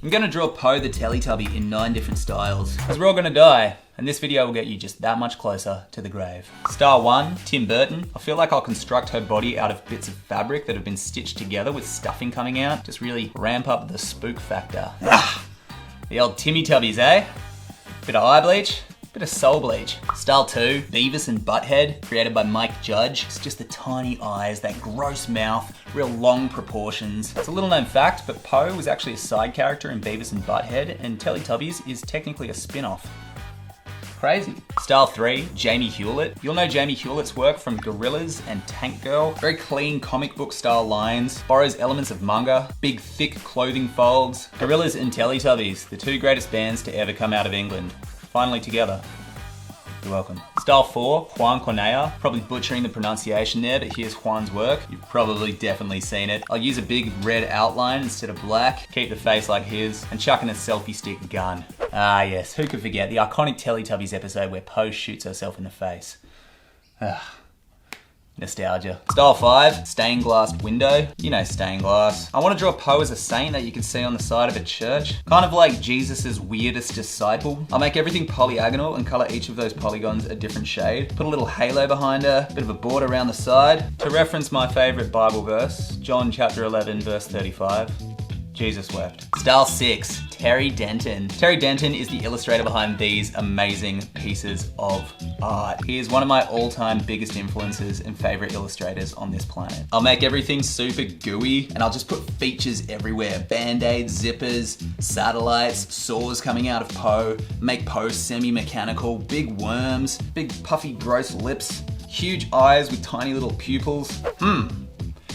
I'm gonna draw Poe the Teletubby in 9 different styles, because we're all gonna die, and this video will get you just that much closer to the grave. Style 1, Tim Burton. I feel like I'll construct her body out of bits of fabric that have been stitched together with stuffing coming out, just really ramp up the spook factor. The old Timmy Tubbies, eh? Bit of eye bleach, bit of soul bleach. Style 2, Beavis and Butthead, created by Mike Judge. It's just the tiny eyes, that gross mouth, real long proportions. It's a little known fact, but Poe was actually a side character in Beavis and Butthead, and Teletubbies is technically a spin-off. Crazy. Style 3, Jamie Hewlett. You'll know Jamie Hewlett's work from Gorillaz and Tank Girl. Very clean comic book style lines, borrows elements of manga, big thick clothing folds. Gorillaz and Teletubbies, the 2 greatest bands to ever come out of England. Finally together. You're welcome. Style 4, Juan Cornella. Probably butchering the pronunciation there, but here's Juan's work. You've probably definitely seen it. I'll use a big red outline instead of black, keep the face like his, and chuck in a selfie stick gun. Ah yes, who could forget the iconic Teletubbies episode where Poe shoots herself in the face. Nostalgia. Style 5, stained glass window. You know stained glass. I want to draw Poe as a saint that you can see on the side of a church. Kind of like Jesus's weirdest disciple. I'll make everything polyagonal and color each of those polygons a different shade. Put a little halo behind her, bit of a border around the side. To reference my favorite Bible verse, John chapter 11 verse 35. Jesus wept. Style 6, Terry Denton. Terry Denton is the illustrator behind these amazing pieces of art. He is one of my all-time biggest influences and favorite illustrators on this planet. I'll make everything super gooey and I'll just put features everywhere. Band-aids, zippers, satellites, saws coming out of Poe, make Poe semi-mechanical, big worms, big puffy gross lips, huge eyes with tiny little pupils.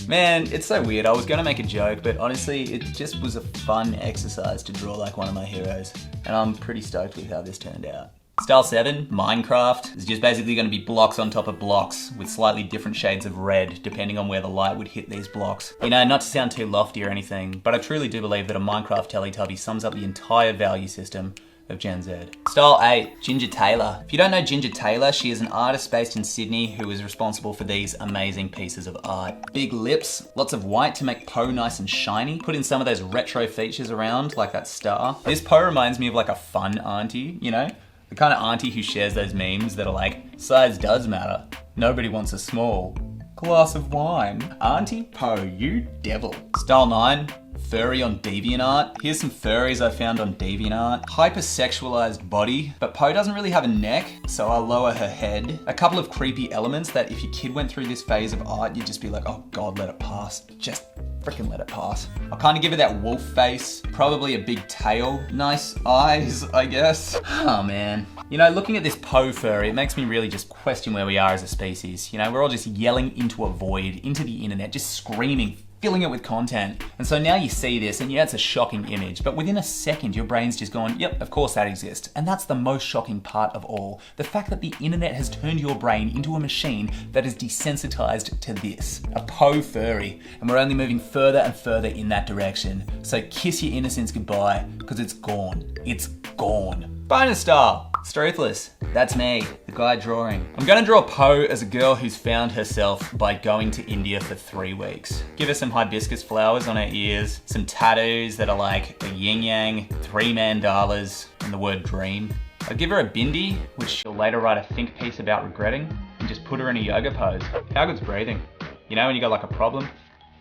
Man, it's so weird. I was gonna make a joke, but honestly, it just was a fun exercise to draw like one of my heroes. And I'm pretty stoked with how this turned out. Style 7, Minecraft. It's just basically gonna be blocks on top of blocks with slightly different shades of red, depending on where the light would hit these blocks. You know, not to sound too lofty or anything, but I truly do believe that a Minecraft Teletubby sums up the entire value system of Gen Z. Style 8, Ginger Taylor. If you don't know Ginger Taylor, she is an artist based in Sydney who is responsible for these amazing pieces of art. Big lips, lots of white to make Poe nice and shiny. Put in some of those retro features around, like that star. This Poe reminds me of like a fun auntie, you know? The kind of auntie who shares those memes that are like, size does matter. Nobody wants a small glass of wine. Auntie Poe, you devil. Style 9, Furry on DeviantArt. Here's some furries I found on DeviantArt. Hypersexualized body, but Poe doesn't really have a neck, so I'll lower her head. A couple of creepy elements that if your kid went through this phase of art, you'd just be like, oh God, let it pass. Just freaking let it pass. I'll kind of give her that wolf face, probably a big tail, nice eyes, I guess. Oh man. You know, looking at this Poe furry, it makes me really just question where we are as a species. You know, we're all just yelling into a void, into the internet, just screaming, filling it with content. And so now you see this and yeah, it's a shocking image, but within a second your brain's just going, yep, of course that exists. And that's the most shocking part of all. The fact that the internet has turned your brain into a machine that is desensitized to this, a Poe furry. And we're only moving further and further in that direction. So kiss your innocence goodbye, because it's gone. It's gone. Bonus star, Struthless. That's me, the guy drawing. I'm gonna draw Poe as a girl who's found herself by going to India for 3 weeks. Give her some hibiscus flowers on her ears, some tattoos that are like a yin-yang, 3 mandalas, and the word dream. I'd give her a bindi, which she'll later write a think piece about regretting, and just put her in a yoga pose. How good's breathing? You know when you got like a problem?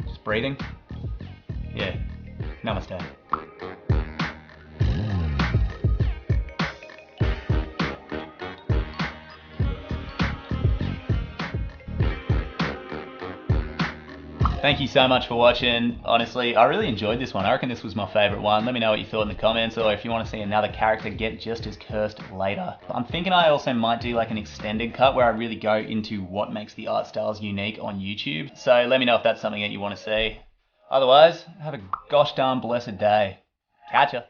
Just breathing? Yeah, namaste. Thank you so much for watching. Honestly, I really enjoyed this one. I reckon this was my favorite one. Let me know what you thought in the comments, or if you want to see another character get just as cursed later. I'm thinking I also might do like an extended cut where I really go into what makes the art styles unique on YouTube. So let me know if that's something that you want to see. Otherwise, have a gosh darn blessed day. Catch ya.